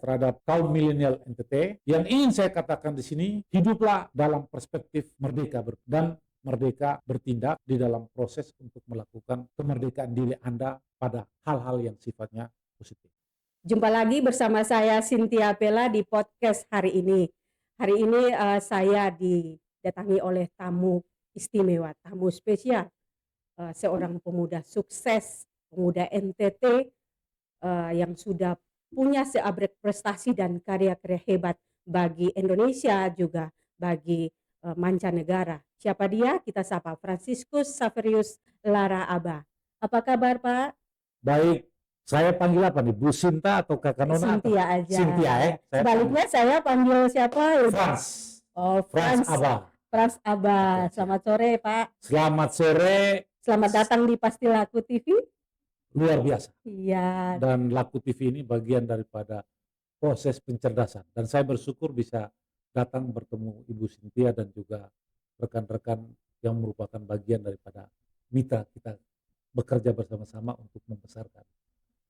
terhadap kaum milenial NTT. Yang ingin saya katakan di sini, hiduplah dalam perspektif merdeka dan merdeka bertindak di dalam proses untuk melakukan kemerdekaan diri Anda pada hal-hal yang sifatnya positif. Jumpa lagi bersama saya Cynthia Bella di podcast hari ini. Hari ini saya didatangi oleh tamu istimewa, tamu spesial, seorang pemuda sukses, pemuda NTT yang sudah punya seabrek prestasi dan karya-karya hebat bagi Indonesia juga bagi mancanegara. Siapa dia? Kita sapa Franciscus Saverius Lara Aba. Apa kabar Pak? Baik, saya panggil apa nih? Bu Sinta atau Kakak Nona? Cynthia aja. Cynthia ya. Sebaliknya saya panggil siapa? Frans. Oh, Frans Aba. Frans Aba. Selamat sore Pak. Selamat sore. Selamat datang di Pasti Laku TV. Luar biasa. Iya. Dan Laku TV ini bagian daripada proses pencerdasan. Dan saya bersyukur bisa datang bertemu Ibu Cynthia dan juga rekan-rekan yang merupakan bagian daripada mitra kita bekerja bersama-sama untuk membesarkan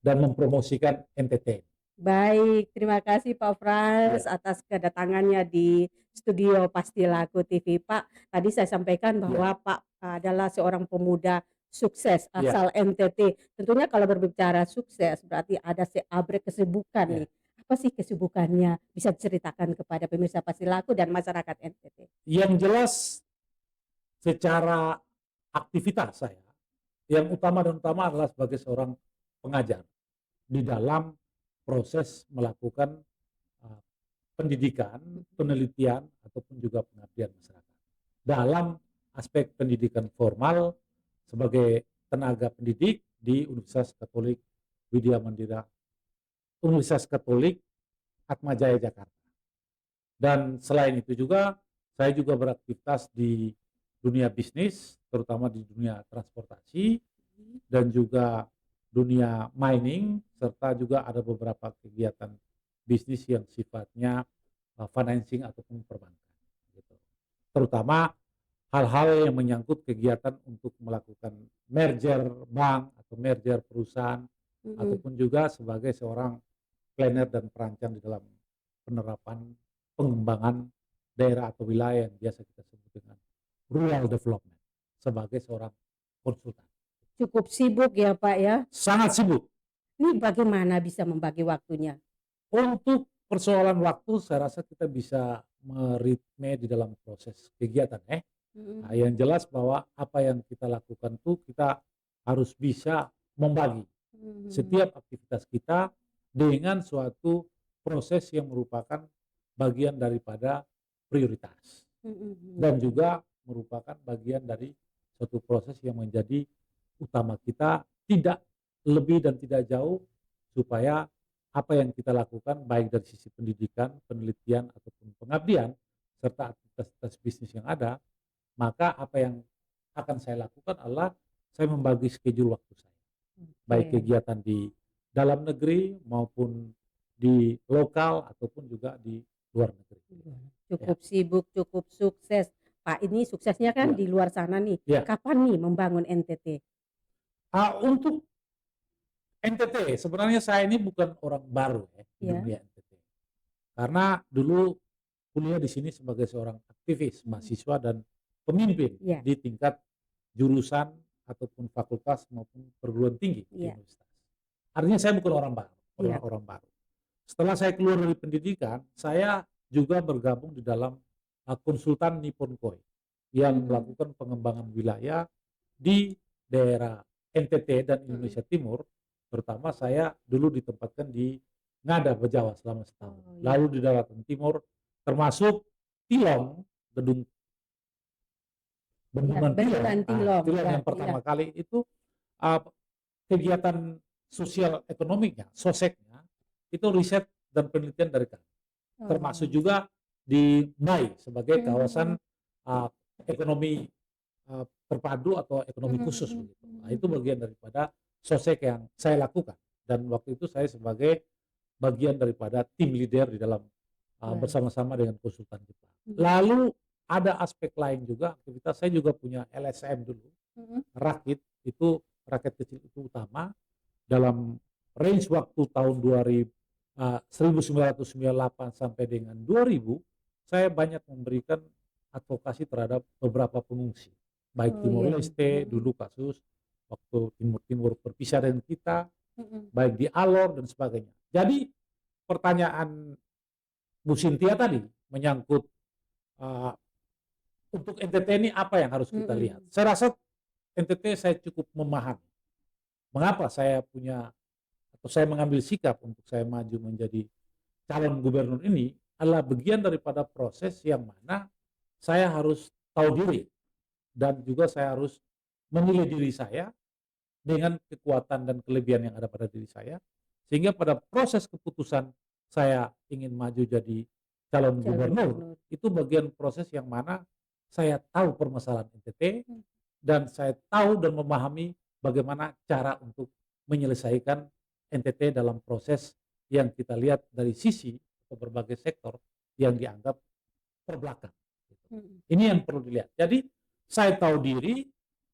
dan mempromosikan NTT. Baik, terima kasih Pak Frans atas kedatangannya di studio Pasti Laku TV. Pak, tadi saya sampaikan bahwa Pak adalah seorang pemuda sukses asal NTT. Tentunya kalau berbicara sukses berarti ada seabrek kesibukan nih. Apa sih kesibukannya? Bisa diceritakan kepada pemirsa Pasti Laku dan masyarakat NTT. Yang jelas secara aktivitas saya, yang utama adalah sebagai seorang pengajar di dalam proses melakukan pendidikan, penelitian, ataupun juga pengabdian masyarakat. Dalam aspek pendidikan formal sebagai tenaga pendidik di Universitas Katolik Widya Mandira, Universitas Katolik Atmajaya Jakarta. Dan selain itu juga, saya juga beraktivitas di dunia bisnis, terutama di dunia transportasi, dan juga dunia mining, serta juga ada beberapa kegiatan bisnis yang sifatnya financing ataupun perbankan. Gitu. Terutama hal-hal yang menyangkut kegiatan untuk melakukan merger bank atau merger perusahaan, ataupun juga sebagai seorang planner dan perancang di dalam penerapan pengembangan daerah atau wilayah yang biasa kita sebut dengan rural development sebagai seorang konsultan. Cukup sibuk ya Pak ya? Sangat sibuk. Ini bagaimana bisa membagi waktunya? Untuk persoalan waktu saya rasa kita bisa meritme di dalam proses kegiatan Nah, yang jelas bahwa apa yang kita lakukan tuh kita harus bisa membagi setiap aktivitas kita dengan suatu proses yang merupakan bagian daripada prioritas dan juga merupakan bagian dari suatu proses yang menjadi utama kita, tidak lebih dan tidak jauh, supaya apa yang kita lakukan baik dari sisi pendidikan, penelitian ataupun pengabdian serta aktivitas bisnis yang ada, maka apa yang akan saya lakukan adalah saya membagi schedule waktu saya, baik kegiatan di dalam negeri maupun di lokal ataupun juga di luar negeri. Cukup sibuk, cukup sukses. Pak, ini suksesnya kan di luar sana nih. Kapan nih membangun NTT? Untuk NTT, sebenarnya saya ini bukan orang baru di dunia NTT. Karena dulu kuliah di sini sebagai seorang aktivis, mahasiswa dan pemimpin di tingkat jurusan ataupun fakultas maupun perguruan tinggi di universitas. Artinya saya bukan orang baru, orang baru. Setelah saya keluar dari pendidikan, saya juga bergabung di dalam konsultan Nippon Koi yang melakukan pengembangan wilayah di daerah NTT dan Indonesia Timur. Terutama saya dulu ditempatkan di Ngada, Bejawa selama setahun. Lalu di daratan timur termasuk Tilong, Bendungan Tilong yang pertama kali itu kegiatan sosial ekonomiknya, soseknya itu riset dan penelitian dari kami. Termasuk juga di MAI sebagai kawasan ekonomi terpadu atau ekonomi khusus begitu. Nah, itu bagian daripada sosek yang saya lakukan, dan waktu itu saya sebagai bagian daripada tim leader di dalam bersama-sama dengan konsultan kita. Lalu ada aspek lain juga, aktivitas saya juga punya LSM dulu, rakit itu, rakyat kecil itu utama, dalam range waktu tahun 1998 sampai dengan 2000, saya banyak memberikan advokasi terhadap beberapa pengungsi. Baik Oh Timor iya, Leste, mhm, dulu kasus waktu Timur Timur berpisah dengan kita, mhm, baik di Alor dan sebagainya. Jadi pertanyaan Bu Sintia tadi menyangkut uh, untuk NTT ini apa yang harus kita lihat. mhm, Saya rasa NTT saya cukup memahami mengapa saya punya atau saya mengambil sikap untuk saya maju menjadi calon gubernur ini adalah bagian daripada proses yang mana saya harus tahu diri dan juga saya harus menilai diri saya dengan kekuatan dan kelebihan yang ada pada diri saya, sehingga pada proses keputusan saya ingin maju jadi calon calon gubernur, gubernur. itu bagian proses yang mana saya tahu permasalahan NTT Mmm, dan saya tahu dan memahami bagaimana cara untuk menyelesaikan NTT dalam proses yang kita lihat dari sisi atau berbagai sektor yang dianggap terbelakang. Gitu. mhm, Ini yang perlu dilihat. Jadi saya tahu diri,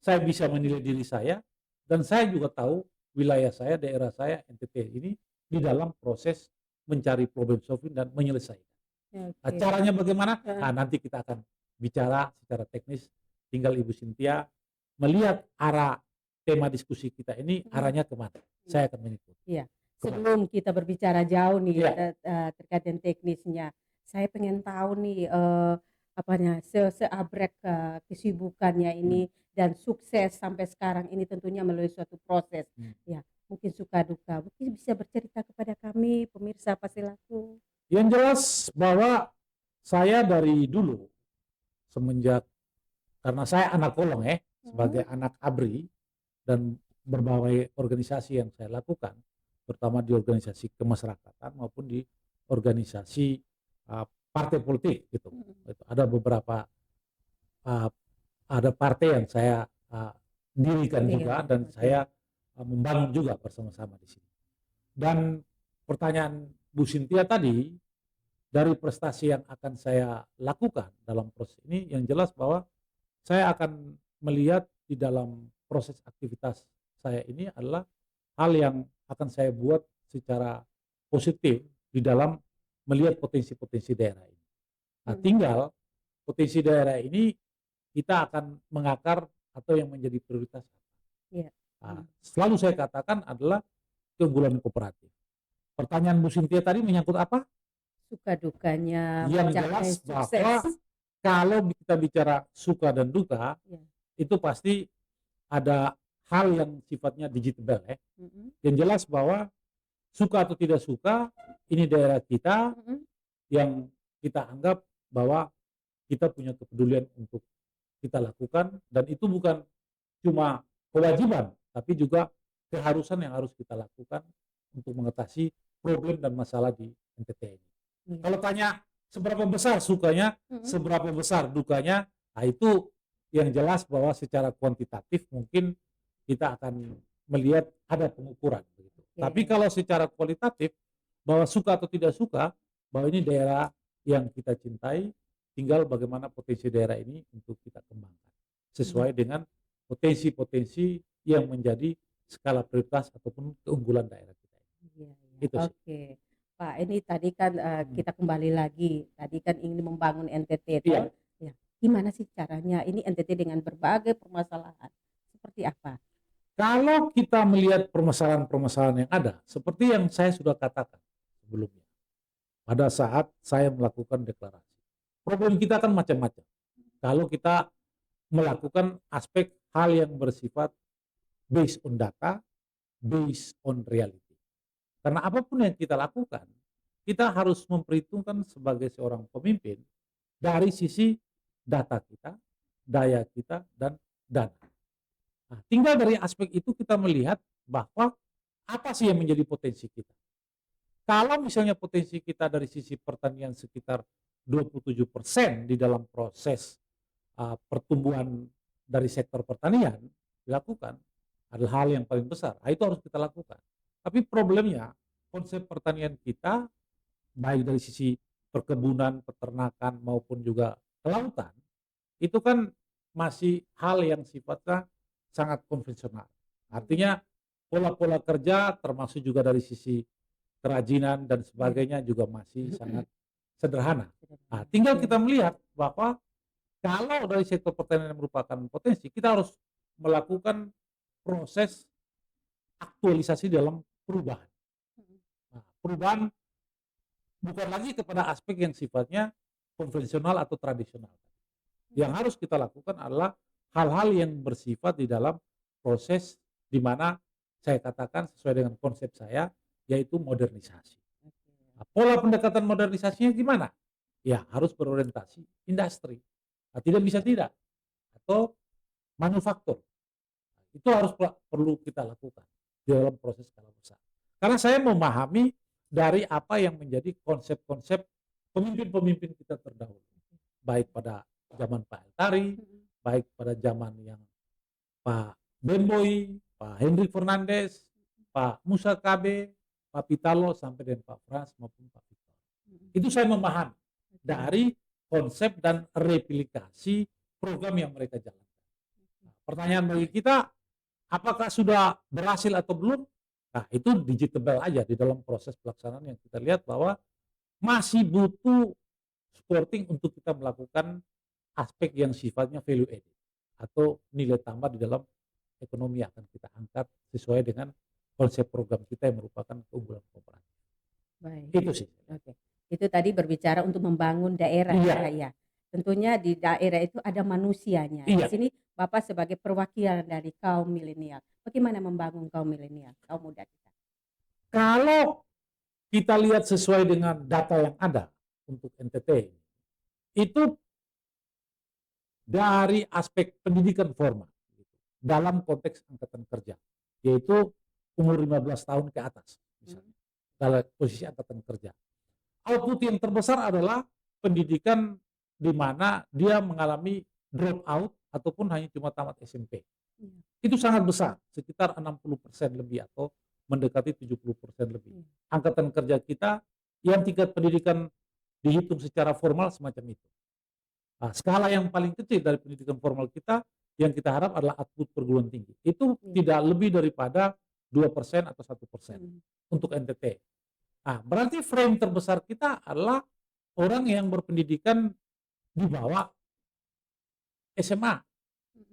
saya bisa menilai diri saya, dan saya juga tahu wilayah saya, daerah saya, NTT ini di dalam proses mencari problem solving dan menyelesaikan. Nah, oke, caranya bagaimana? heeh, Nah, nanti kita akan bicara secara teknis. Tinggal Ibu Sintia melihat arah tema diskusi kita ini mhm, arahnya kemana. iya. Saya akan mengikuti. Iya, Kemana? sebelum kita berbicara jauh nih, Iya. terkait dengan teknisnya, saya pengen tahu nih, apanya, seabrek, kesibukannya Hmm. ini dan sukses sampai sekarang ini tentunya melalui suatu proses. Hmm. Ya, mungkin suka duka, mungkin bisa bercerita kepada kami pemirsa Pasilaku. Yang jelas bahwa saya dari dulu semenjak karena saya anak kolong sebagai Mhm, anak ABRI dan berbagai organisasi yang saya lakukan, terutama di organisasi kemasyarakatan maupun di organisasi partai politik gitu. mhm, Itu ada beberapa uh, ada partai yang saya dirikan iya, juga dan oke, saya membangun juga bersama-sama di sini. Dan pertanyaan Bu Sintia tadi dari prestasi yang akan saya lakukan dalam proses ini yang jelas bahwa saya akan melihat di dalam proses aktivitas saya ini adalah hal yang akan saya buat secara positif di dalam melihat potensi-potensi daerah ini. Nah, mhm, tinggal potensi daerah ini kita akan mengakar atau yang menjadi prioritas. iya, Nah, mhm, selalu saya katakan adalah keunggulan kooperatif. Pertanyaan Bu Sintia tadi menyangkut apa? suka dukanya Yang jelas mencapai sukses, bahwa kalau kita bicara suka dan duka, iya, itu pasti ada hal yang sifatnya digitable mhm, Yang jelas bahwa suka atau tidak suka, ini daerah kita mhm, yang kita anggap bahwa kita punya kepedulian untuk kita lakukan dan itu bukan cuma kewajiban, tapi juga keharusan yang harus kita lakukan untuk mengatasi problem dan masalah di NTT ini. iya, Kalau tanya seberapa besar sukanya, mhm, seberapa besar dukanya, nah itu yang jelas bahwa secara kuantitatif mungkin kita akan melihat ada pengukuran begitu. Tapi oke, kalau secara kualitatif bahwa suka atau tidak suka, bahwa ini daerah yang kita cintai, tinggal bagaimana potensi daerah ini untuk kita kembangkan iya. sesuai dengan potensi-potensi yang menjadi skala prioritas ataupun keunggulan daerah kita. Iya, iya, Itu sih. oke. Pak, ini tadi kan, Hmm. kita kembali lagi, tadi kan ingin membangun NTT toh, Iya, ya. Gimana sih caranya ini NTT dengan berbagai permasalahan, seperti apa? kalau kita melihat permasalahan-permasalahan yang ada, seperti yang saya sudah katakan sebelumnya, pada saat saya melakukan deklarasi. Problem kita kan macam-macam. Kalau kita melakukan aspek hal yang bersifat based on data, based on reality. Karena apapun yang kita lakukan, kita harus memperhitungkan sebagai seorang pemimpin dari sisi data kita, daya kita, dan dana. Nah, tinggal dari aspek itu kita melihat bahwa apa sih yang menjadi potensi kita. Kalau misalnya potensi kita dari sisi pertanian sekitar 27% di dalam proses pertumbuhan dari sektor pertanian dilakukan adalah hal yang paling besar. Nah, itu harus kita lakukan. Tapi problemnya konsep pertanian kita baik dari sisi perkebunan, peternakan maupun juga kelautan itu kan masih hal yang sifatnya sangat konvensional. Mhm, Artinya pola-pola kerja termasuk juga dari sisi kerajinan dan sebagainya juga masih sangat sederhana. Nah, tinggal kita melihat bahwa kalau dari sektor pertanian yang merupakan potensi, kita harus melakukan proses aktualisasi dalam perubahan. Nah, perubahan bukan lagi kepada aspek yang sifatnya konvensional atau tradisional. Yang harus kita lakukan adalah hal-hal yang bersifat di dalam proses di mana saya katakan sesuai dengan konsep saya, yaitu modernisasi. Nah, pola pendekatan modernisasinya gimana? Ya harus berorientasi industri. Nah, tidak bisa tidak. Atau manufaktur. Itu harus perlu kita lakukan di dalam proses skala besar. Karena saya memahami dari apa yang menjadi konsep-konsep pemimpin-pemimpin kita terdahulu. Baik pada zaman Pak Eltari, baik pada zaman yang Pak Bemboy, Pak Hendrik Fernandes, Pak Musa Kabe, Pak Pitalo, sampai dengan Pak Frans maupun Pak Victor. Itu saya memahami dari konsep dan replikasi program yang mereka jalankan. Nah, pertanyaan bagi kita, apakah sudah berhasil atau belum? Nah, itu digitable aja di dalam proses pelaksanaan yang kita lihat bahwa masih butuh supporting untuk kita melakukan aspek yang sifatnya value added atau nilai tambah di dalam ekonomi yang akan kita angkat sesuai dengan konsep program kita yang merupakan keunggulan kooperatif. Baik. Itu sih. Oke. Itu tadi berbicara untuk membangun daerah Iya. ya. Tentunya di daerah itu ada manusianya. Di Iya. sini Bapak sebagai perwakilan dari kaum milenial. Bagaimana membangun kaum milenial, kaum muda kita? Kalau kita lihat sesuai dengan data yang ada untuk NTT, itu dari aspek pendidikan formal dalam konteks angkatan kerja, yaitu umur 15 tahun ke atas misalnya, dalam posisi angkatan kerja. Output yang terbesar adalah pendidikan di mana dia mengalami drop out ataupun hanya cuma tamat SMP. Itu sangat besar, sekitar 60% lebih atau mendekati 70% lebih. Angkatan kerja kita yang tingkat pendidikan dihitung secara formal semacam itu. Nah, skala yang paling kecil dari pendidikan formal kita yang kita harap adalah output perguruan tinggi. Itu tidak lebih daripada 2% atau 1% untuk NTT. Nah, berarti frame terbesar kita adalah orang yang berpendidikan di bawah SMA.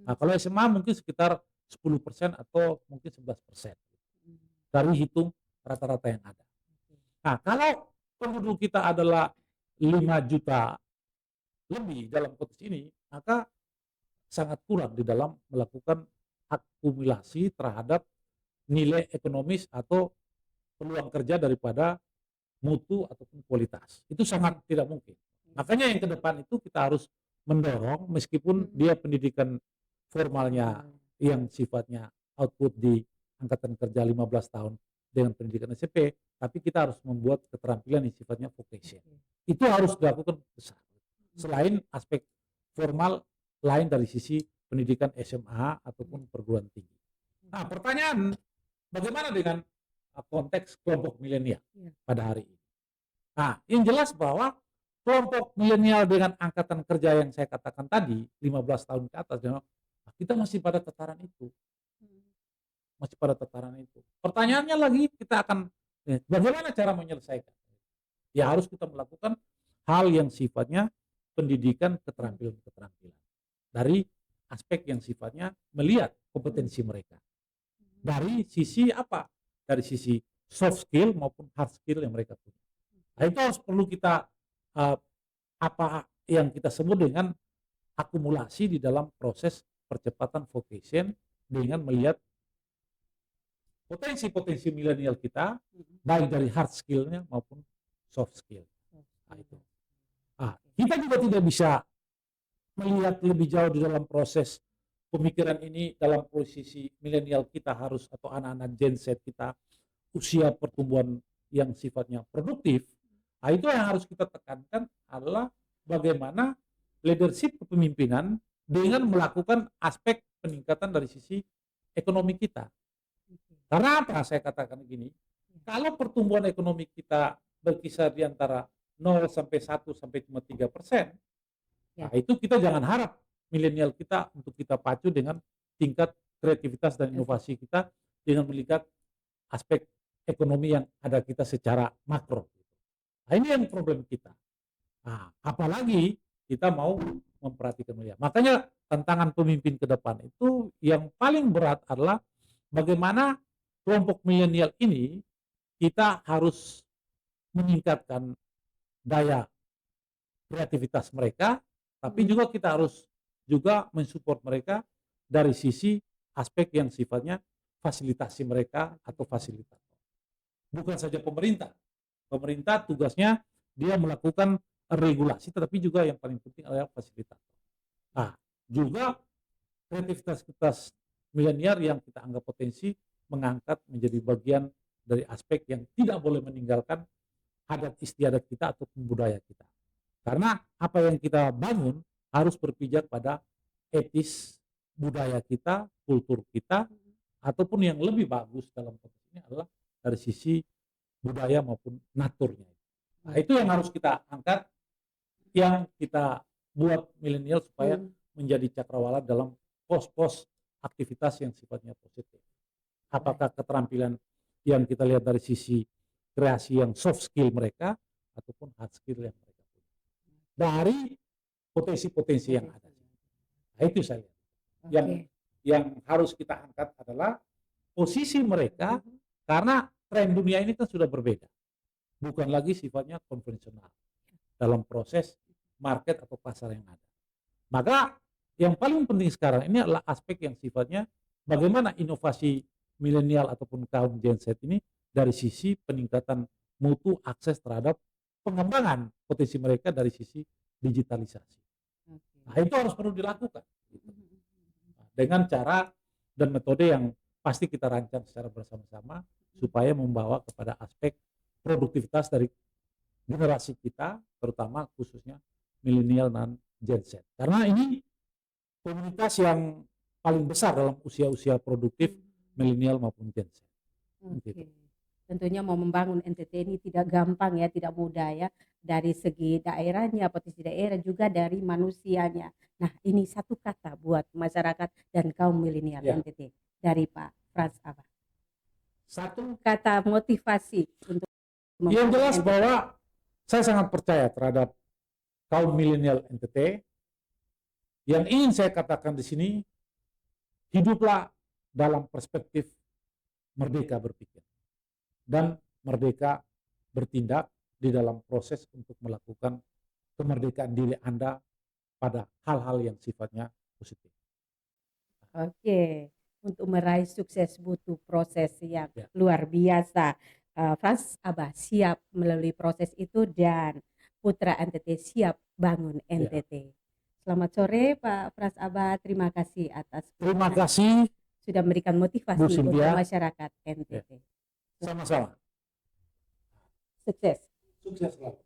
Nah, kalau SMA mungkin sekitar 10% atau mungkin 11% dari hitung rata-rata yang ada. Nah, kalau penduduk kita adalah 5 juta lebih dalam konteks ini, maka sangat kurang di dalam melakukan akumulasi terhadap nilai ekonomis atau peluang kerja daripada mutu ataupun kualitas. Itu sangat tidak mungkin. Makanya yang ke depan itu kita harus mendorong meskipun dia pendidikan formalnya yang sifatnya output di angkatan kerja 15 tahun dengan pendidikan SMP, tapi kita harus membuat keterampilan yang sifatnya vocation. Itu harus dilakukan besar. Selain aspek formal lain dari sisi pendidikan SMA ataupun perguruan tinggi. Nah, pertanyaan bagaimana dengan konteks kelompok milenial pada hari ini? Nah, yang jelas bahwa kelompok milenial dengan angkatan kerja yang saya katakan tadi, 15 tahun ke atas, kita masih pada tataran itu. Masih pada tataran itu. Pertanyaannya lagi, kita akan, bagaimana cara menyelesaikan? Ya harus kita melakukan hal yang sifatnya pendidikan keterampilan-keterampilan. Dari aspek yang sifatnya melihat kompetensi mereka. Dari sisi apa? Dari sisi soft skill maupun hard skill yang mereka punya. Nah, itu harus perlu kita apa yang kita sebut dengan akumulasi di dalam proses percepatan vocation dengan melihat potensi-potensi milenial kita baik dari hard skillnya maupun soft skill. Nah, itu. Nah, kita juga tidak bisa melihat lebih jauh di dalam proses pemikiran ini dalam posisi milenial kita harus atau anak-anak Gen Z kita usia pertumbuhan yang sifatnya produktif. Nah, itu yang harus kita tekankan adalah bagaimana leadership kepemimpinan dengan melakukan aspek peningkatan dari sisi ekonomi kita. Karena apa saya katakan begini? Kalau pertumbuhan ekonomi kita berkisar di antara 0 sampai 1 sampai cuma 3%, nah itu kita jangan harap milenial kita untuk kita pacu dengan tingkat kreativitas dan inovasi kita dengan melihat aspek ekonomi yang ada kita secara makro. Nah, ini yang problem kita. Nah, apalagi kita mau memperhatikan milenial. Makanya tantangan pemimpin ke depan itu yang paling berat adalah bagaimana kelompok milenial ini kita harus meningkatkan daya kreativitas mereka, tapi juga kita harus juga mensupport mereka dari sisi aspek yang sifatnya fasilitasi mereka atau fasilitator. Bukan saja pemerintah. Pemerintah tugasnya dia melakukan regulasi, tetapi juga yang paling penting adalah fasilitator. Nah, juga kreativitas milenial yang kita anggap potensi mengangkat menjadi bagian dari aspek yang tidak boleh meninggalkan adat istiadat kita atau budaya kita. Karena apa yang kita bangun harus berpijak pada etis budaya kita, kultur kita, ataupun yang lebih bagus dalam konteks ini adalah dari sisi budaya maupun naturnya. Nah, itu yang harus kita angkat, yang kita buat milenial supaya menjadi cakrawala dalam pos-pos aktivitas yang sifatnya positif. Apakah keterampilan yang kita lihat dari sisi kreasi yang soft skill mereka ataupun hard skill yang mereka punya. Dari potensi-potensi yang ada. Nah, itu saya lihat. Yang harus kita angkat adalah posisi mereka, karena tren dunia ini kan sudah berbeda. Bukan lagi sifatnya konvensional dalam proses market atau pasar yang ada. Maka yang paling penting sekarang ini adalah aspek yang sifatnya bagaimana inovasi milenial ataupun kaum Gen Z ini dari sisi peningkatan mutu akses terhadap pengembangan potensi mereka dari sisi digitalisasi. Nah, itu harus perlu dilakukan. Dengan cara dan metode yang pasti kita rancang secara bersama-sama supaya membawa kepada aspek produktivitas dari generasi kita, terutama khususnya milenial dan Gen Z. Karena ini komunitas yang paling besar dalam usia-usia produktif milenial maupun Gen Z. Gitu. Tentunya mau membangun NTT ini tidak gampang ya, tidak mudah ya, dari segi daerahnya, potensi daerah, juga dari manusianya. Nah, ini satu kata buat masyarakat dan kaum milenial NTT dari Pak Frans Abah. Satu kata motivasi untuk yang jelas NTT. Bahwa saya sangat percaya terhadap kaum milenial NTT. Yang ingin saya katakan di sini, hiduplah dalam perspektif merdeka berpikir dan merdeka bertindak di dalam proses untuk melakukan kemerdekaan diri Anda pada hal-hal yang sifatnya positif. Oke, untuk meraih sukses butuh proses yang luar biasa. Frans Abah siap melalui proses itu dan Putra NTT siap bangun NTT. Selamat sore Pak Frans Abah, terima kasih atas sudah memberikan motivasi untuk masyarakat NTT. Sama-sama. Sukses. Sukses selalu.